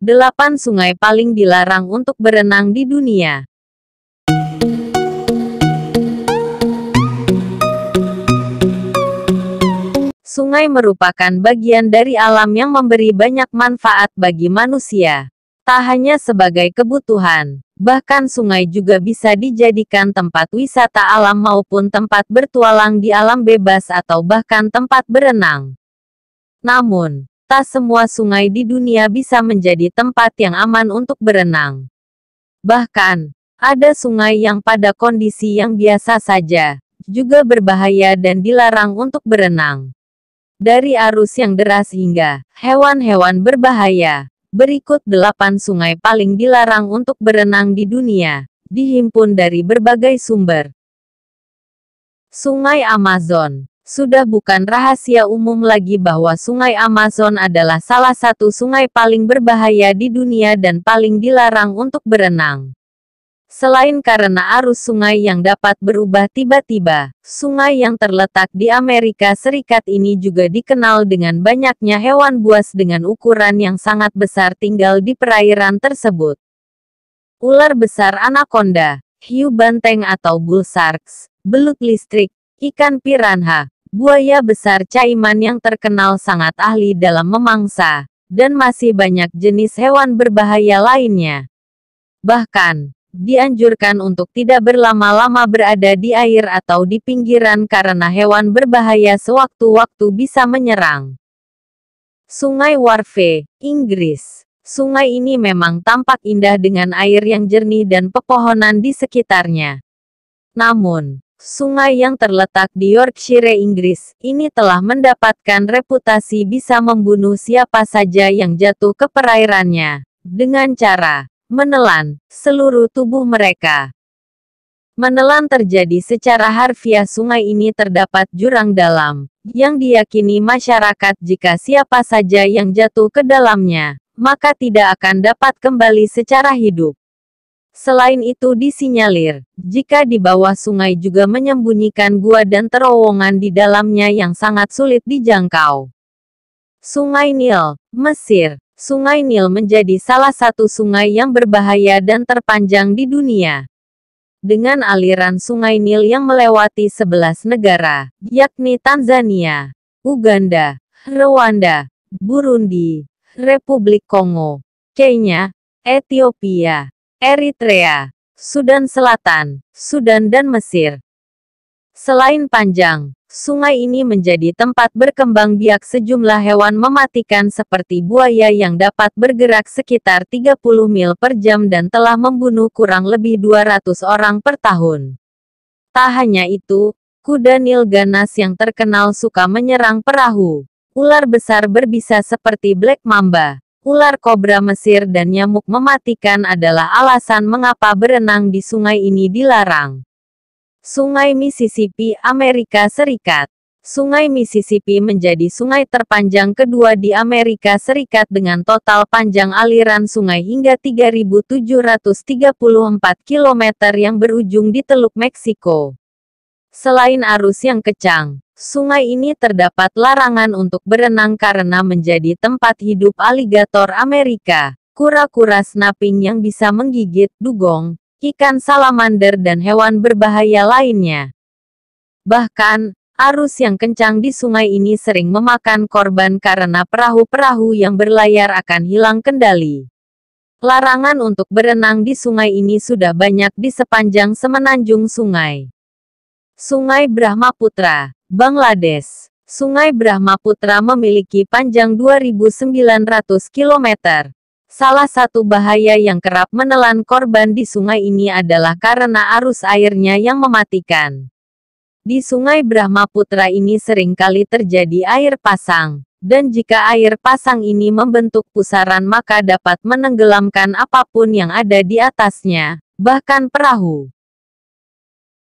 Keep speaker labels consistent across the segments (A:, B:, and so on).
A: 8 sungai paling dilarang untuk berenang di dunia. Sungai merupakan bagian dari alam yang memberi banyak manfaat bagi manusia. Tak hanya sebagai kebutuhan, bahkan sungai juga bisa dijadikan tempat wisata alam maupun tempat bertualang di alam bebas atau bahkan tempat berenang. Namun, tak semua sungai di dunia bisa menjadi tempat yang aman untuk berenang. Bahkan, ada sungai yang pada kondisi yang biasa saja, juga berbahaya dan dilarang untuk berenang. Dari arus yang deras hingga hewan-hewan berbahaya, berikut 8 sungai paling dilarang untuk berenang di dunia, dihimpun dari berbagai sumber. Sungai Amazon. Sudah bukan rahasia umum lagi bahwa Sungai Amazon adalah salah satu sungai paling berbahaya di dunia dan paling dilarang untuk berenang. Selain karena arus sungai yang dapat berubah tiba-tiba, sungai yang terletak di Amerika Serikat ini juga dikenal dengan banyaknya hewan buas dengan ukuran yang sangat besar tinggal di perairan tersebut. Ular besar anaconda, hiu banteng atau bull sharks, belut listrik, ikan piranha, buaya besar caiman yang terkenal sangat ahli dalam memangsa, dan masih banyak jenis hewan berbahaya lainnya. Bahkan, dianjurkan untuk tidak berlama-lama berada di air atau di pinggiran karena hewan berbahaya sewaktu-waktu bisa menyerang. Sungai Wharfe, Inggris. Sungai ini memang tampak indah dengan air yang jernih dan pepohonan di sekitarnya. Namun, sungai yang terletak di Yorkshire, Inggris, ini telah mendapatkan reputasi bisa membunuh siapa saja yang jatuh ke perairannya, dengan cara menelan seluruh tubuh mereka. Menelan terjadi secara harfiah. Sungai ini terdapat jurang dalam, yang diyakini masyarakat jika siapa saja yang jatuh ke dalamnya, maka tidak akan dapat kembali secara hidup. Selain itu disinyalir, jika di bawah sungai juga menyembunyikan gua dan terowongan di dalamnya yang sangat sulit dijangkau. Sungai Nil, Mesir. Sungai Nil menjadi salah satu sungai yang berbahaya dan terpanjang di dunia. Dengan aliran Sungai Nil yang melewati 11 negara, yakni Tanzania, Uganda, Rwanda, Burundi, Republik Kongo, Kenya, Ethiopia, Eritrea, Sudan Selatan, Sudan dan Mesir. Selain panjang, sungai ini menjadi tempat berkembang biak sejumlah hewan mematikan seperti buaya yang dapat bergerak sekitar 30 mil per jam dan telah membunuh kurang lebih 200 orang per tahun. Tak hanya itu, kuda Nil ganas yang terkenal suka menyerang perahu. Ular besar berbisa seperti black mamba, ular kobra Mesir dan nyamuk mematikan adalah alasan mengapa berenang di sungai ini dilarang. Sungai Mississippi, Amerika Serikat. Sungai Mississippi menjadi sungai terpanjang kedua di Amerika Serikat dengan total panjang aliran sungai hingga 3.734 km yang berujung di Teluk Meksiko. Selain arus yang kencang, sungai ini terdapat larangan untuk berenang karena menjadi tempat hidup aligator Amerika, kura-kura snapping yang bisa menggigit dugong, ikan salamander dan hewan berbahaya lainnya. Bahkan, arus yang kencang di sungai ini sering memakan korban karena perahu-perahu yang berlayar akan hilang kendali. Larangan untuk berenang di sungai ini sudah banyak di sepanjang semenanjung sungai. Sungai Brahmaputra, Bangladesh. Sungai Brahmaputra memiliki panjang 2.900 km. Salah satu bahaya yang kerap menelan korban di sungai ini adalah karena arus airnya yang mematikan. Di Sungai Brahmaputra ini seringkali terjadi air pasang, dan jika air pasang ini membentuk pusaran maka dapat menenggelamkan apapun yang ada di atasnya, bahkan perahu.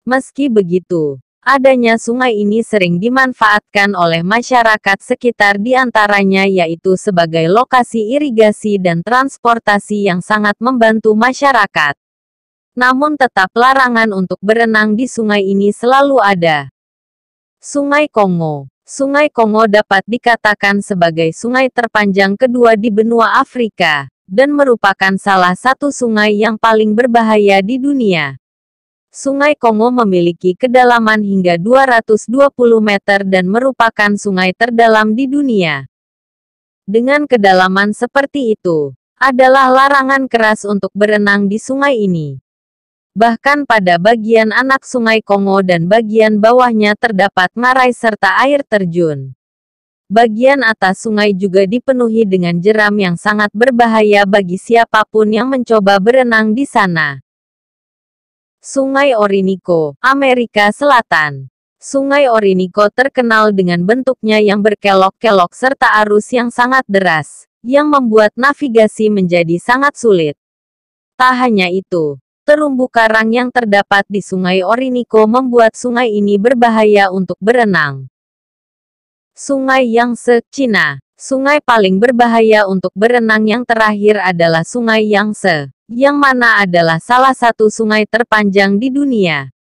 A: Meski begitu, adanya sungai ini sering dimanfaatkan oleh masyarakat sekitar di antaranya yaitu sebagai lokasi irigasi dan transportasi yang sangat membantu masyarakat. Namun tetap larangan untuk berenang di sungai ini selalu ada. Sungai Kongo. Sungai Kongo dapat dikatakan sebagai sungai terpanjang kedua di benua Afrika, dan merupakan salah satu sungai yang paling berbahaya di dunia. Sungai Kongo memiliki kedalaman hingga 220 meter dan merupakan sungai terdalam di dunia. Dengan kedalaman seperti itu, adalah larangan keras untuk berenang di sungai ini. Bahkan pada bagian anak sungai Kongo dan bagian bawahnya terdapat ngarai serta air terjun. Bagian atas sungai juga dipenuhi dengan jeram yang sangat berbahaya bagi siapapun yang mencoba berenang di sana. Sungai Orinoco, Amerika Selatan. Sungai Orinoco terkenal dengan bentuknya yang berkelok-kelok serta arus yang sangat deras, yang membuat navigasi menjadi sangat sulit. Tak hanya itu, terumbu karang yang terdapat di Sungai Orinoco membuat sungai ini berbahaya untuk berenang. Sungai Yangtze, Cina. Sungai paling berbahaya untuk berenang yang terakhir adalah Sungai Yangtze, yang mana adalah salah satu sungai terpanjang di dunia.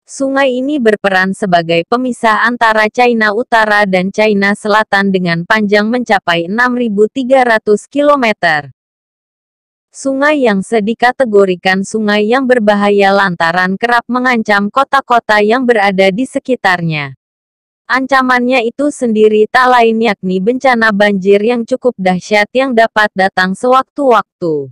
A: Sungai ini berperan sebagai pemisah antara China Utara dan China Selatan dengan panjang mencapai 6.300 km. Sungai Yangtze dikategorikan sungai yang berbahaya lantaran kerap mengancam kota-kota yang berada di sekitarnya. Ancamannya itu sendiri tak lain yakni bencana banjir yang cukup dahsyat yang dapat datang sewaktu-waktu.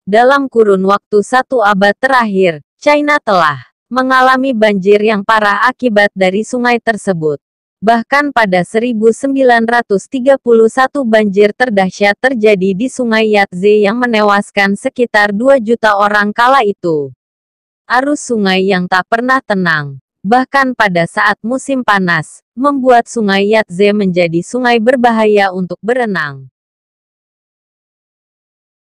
A: Dalam kurun waktu 1 abad terakhir, China telah mengalami banjir yang parah akibat dari sungai tersebut. Bahkan pada 1931 banjir terdahsyat terjadi di Sungai Yangtze yang menewaskan sekitar 2 juta orang kala itu. Arus sungai yang tak pernah tenang, bahkan pada saat musim panas, membuat Sungai Yangtze menjadi sungai berbahaya untuk berenang.